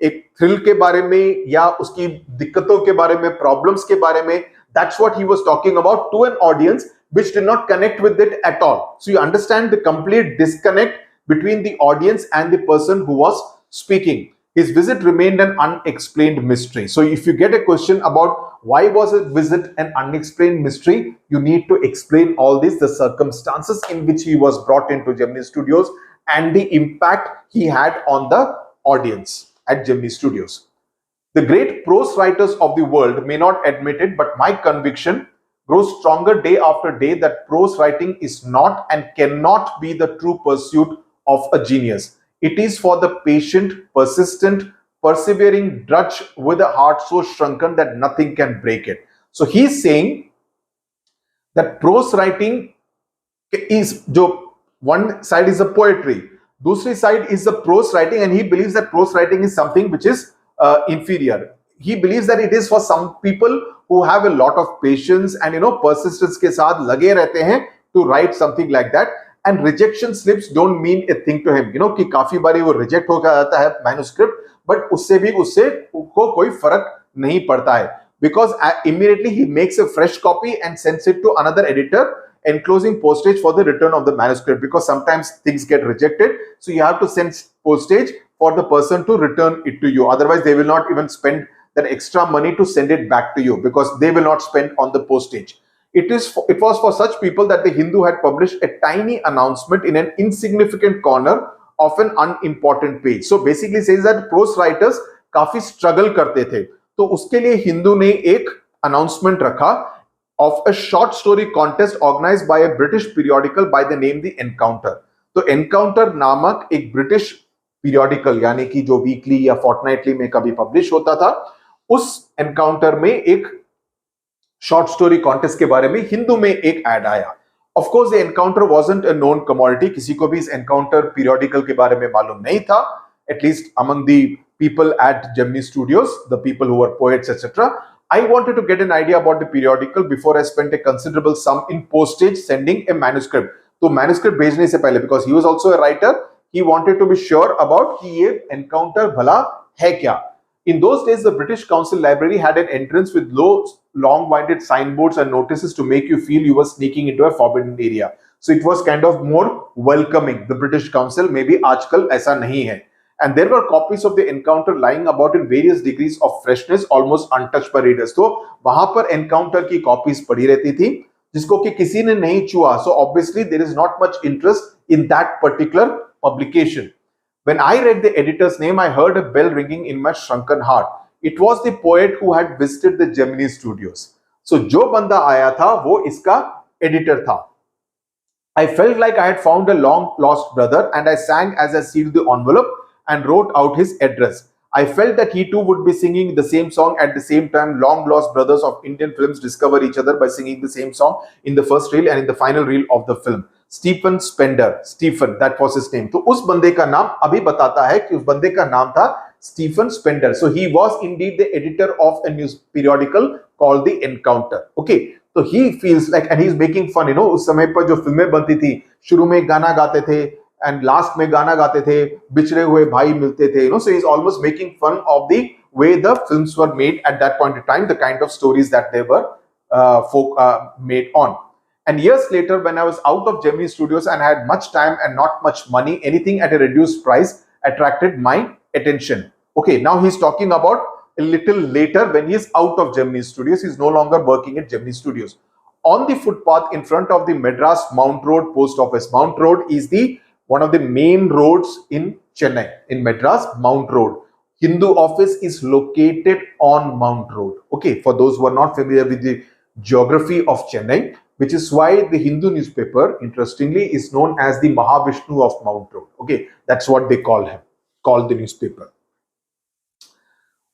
एक thrill के बारे में या उसकी दिक्कतों के बारे में, प्रॉब्लम्स के बारे में, that's what he was talking about to an audience which did not connect with it at all. So you understand the complete disconnect between the audience and the person who was speaking. His visit remained an unexplained mystery. So if you get a question about why was his visit an unexplained mystery, you need to explain all this, the circumstances in which he was brought into Gemini Studios and the impact he had on the audience at Gemini Studios. The great prose writers of the world may not admit it, but my conviction grows stronger day after day that prose writing is not and cannot be the true pursuit of a genius. It is for the patient, persistent, persevering drudge with a heart so shrunken that nothing can break it. So he's saying that prose writing is, one side is the poetry, दूसरी side is the prose writing, and he believes that prose writing is something which is inferior. He believes that it is for some people who have a lot of patience and persistence के साथ लगे रहते हैं to write something like that, and rejection slips don't mean a thing to him. कि काफी बारी वो reject होकर आता है manuscript, but उससे को कोई फर्क नहीं पड़ता है, because immediately he makes a fresh copy and sends it to another editor, enclosing postage for the return of the manuscript, because sometimes things get rejected, so you have to send postage for the person to return it to you. Otherwise they will not even spend that extra money to send it back to you, because they will not spend on the postage. It was for such people that the Hindu had published a tiny announcement in an insignificant corner of an unimportant page. So basically says that prose writers काफी struggle करते थे, तो उसके लिए हिंदू ने एक announcement रखा of a short story contest organized by a British periodical by the name The Encounter. तो Encounter नामक एक British periodical, यानी कि जो weekly या fortnightly में कभी publish होता था, उस Encounter में एक short story contest के बारे में हिंदू में एक ad आया. Of course, the Encounter wasn't a known commodity. किसी को भी इस Encounter periodical के बारे में मालूम नहीं था, at least among the people at Gemini Studios, the people who were poets, etc. I wanted to get an idea about the periodical before I spent a considerable sum in postage sending a manuscript. तो manuscript भेजने से पहले, because he was also a writer, he wanted to be sure about कि ये Encounter भला है क्या. In those days, the British Council Library had an entrance with long-winded signboards and notices to make you feel you were sneaking into a forbidden area. So it was kind of more welcoming. The British Council, maybe आजकल ऐसा नहीं है. And there were copies of the Encounter lying about in various degrees of freshness, almost untouched by readers. तो वहां पर Encounter की copies पड़ी रहती थी, जिसको कि किसी ने नहीं छुआ. So obviously there is not much interest in that particular publication. When I read the editor's name, I heard a bell ringing in my shrunken heart. It was the poet who had visited the Gemini Studios. So जो बंदा आया था वो इसका editor था. I felt like I had found a long lost brother, and I sang as I sealed the envelope and wrote out his address. I felt that he too would be singing the same song at the same time. Long lost brothers of Indian films discover each other by singing the same song in the first reel and in the final reel of the film. Stephen Spender, Stephen, that was his name. तो उस बंदे का नाम अभी बताता है कि उस बंदे का नाम था Stephen Spender. So he was indeed the editor of a news periodical called The Encounter. Okay, so he feels like, and he's making fun, उस समय पर जो फिल्में बनती थी, शुरू में गाना गाते थे and last में गाना गाते थे, बिछड़े हुए भाई मिलते थे, so he's almost making fun of the way the films were made at that point in time, the kind of stories that they were made on. And years later, when I was out of Gemini Studios and had much time and not much money, anything at a reduced price attracted my attention. Okay, now he's talking about a little later when he's out of Gemini Studios. He's no longer working at Gemini Studios. On the footpath in front of the Madras Mount Road post office. Mount Road is one of the main roads in Chennai, in Madras, Mount Road. Hindu office is located on Mount Road. Okay, for those who are not familiar with the geography of Chennai, which is why the Hindu newspaper, interestingly, is known as the Mahavishnu of Mount Road. Okay, that's what they call him, call the newspaper.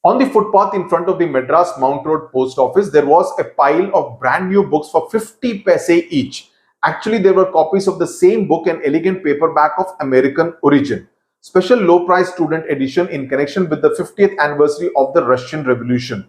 On the footpath in front of the Madras Mount Road post office, there was a pile of brand new books for 50 paise each. Actually, there were copies of the same book and elegant paperback of American origin. Special low price student edition in connection with the 50th anniversary of the Russian Revolution.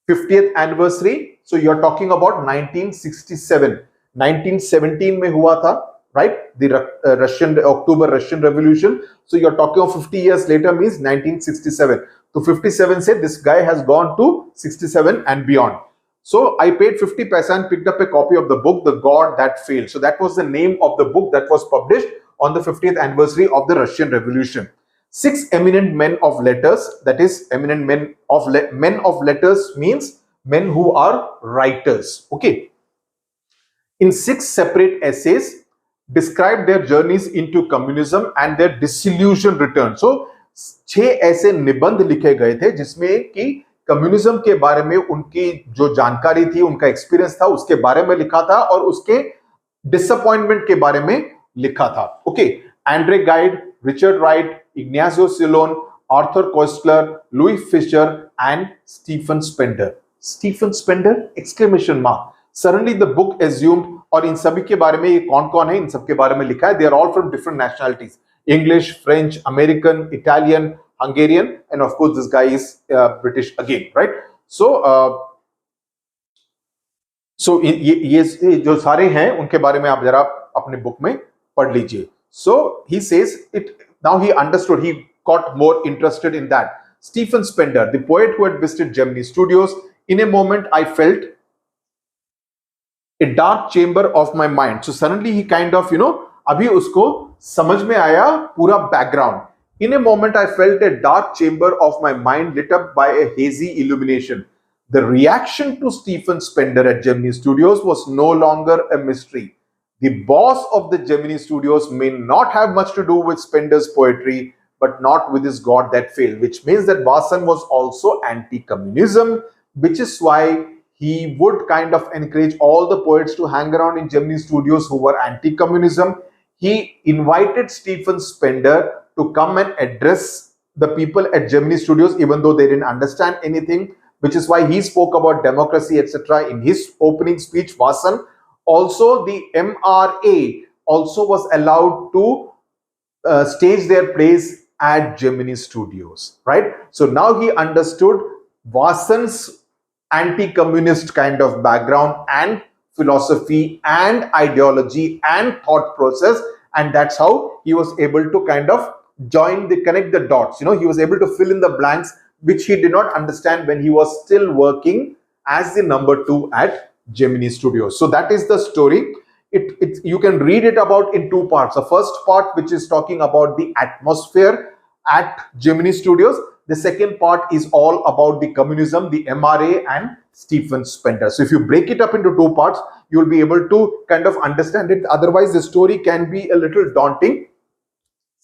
50th anniversary, so you're talking about 1967. 1917 में हुआ था, right? The October Russian Revolution. So you're talking of 50 years later means 1967. So 57 said this guy has gone to 67 and beyond. So I paid 50 paisa and picked up a copy of the book, The God That Failed. So that was the name of the book that was published on the 50th anniversary of the Russian Revolution. 6 eminent men of letters, that is eminent men of letters means men who are writers. Okay. In 6 separate essays, described their journeys into communism and their disillusioned return. So 6 ऐसे निबंध लिखे गए थे जिसमें कि communism के बारे में उनकी जो जानकारी थी, उनका एक्सपीरियंस था, उसके बारे में लिखा था और उसके डिसअपॉइंटमेंट के बारे में लिखा था. Okay, Andre Gide, Richard Wright, Ignazio Silone, Arthur Koestler, Louis Fischer and Stephen Spender. Stephen Spender exclamation mark. Suddenly the book assumed, और इन सभी के बारे में ये कौन कौन है, इन सब के बारे में लिखा है. They are all from different nationalities: English, French, American, Italian, Hungarian, and of course this guy is British again, right? So ये जो सारे हैं उनके बारे में आप जरा अपने बुक में पढ़ लीजिए. So he says it now. He understood. He got more interested in that. Stephen Spender, the poet who had visited Gemini Studios. In a moment, I felt a dark chamber of my mind. So suddenly he kind of, अभी उसको समझ में आया पूरा background. In a moment, I felt a dark chamber of my mind lit up by a hazy illumination. The reaction to Stephen Spender at Gemini Studios was no longer a mystery. The boss of the Gemini Studios may not have much to do with Spender's poetry, but not with his God That Failed, which means that Vasan was also anti-communism, which is why he would kind of encourage all the poets to hang around in Gemini Studios who were anti-communism. He invited Stephen Spender to come and address the people at Gemini Studios, even though they didn't understand anything, which is why he spoke about democracy, etc. in his opening speech, Vasan. Also, the MRA also was allowed to stage their plays at Gemini Studios, right? So now he understood Vasan's anti-communist kind of background and philosophy and ideology and thought process, and that's how he was able to kind of connect the dots. He was able to fill in the blanks which he did not understand when he was still working as the number 2 at Gemini Studios. So that is the story. You can read it about in 2 parts. The first part, which is talking about the atmosphere at Gemini Studios. The second part is all about the communism, the MRA and Stephen Spender. So if you break it up into 2 parts, you will be able to kind of understand it. Otherwise, the story can be a little daunting.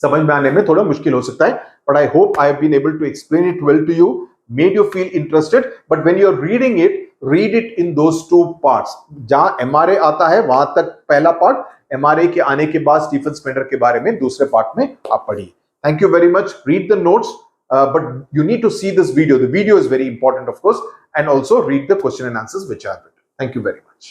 समझ में आने में थोड़ा मुश्किल हो सकता है. But I hope I have been able to explain it well to you, made you feel interested. But when you are reading it, read it in those 2 parts. जहाँ MRA आता है वहां तक पहला पार्ट, MRA के आने के बाद स्टीफन स्पेंडर के बारे में दूसरे पार्ट में आप पढ़िए. Thank you very much. Read the notes. But you need to see this video. The video is very important, of course, and also read the question and answers which I have written. Thank you very much.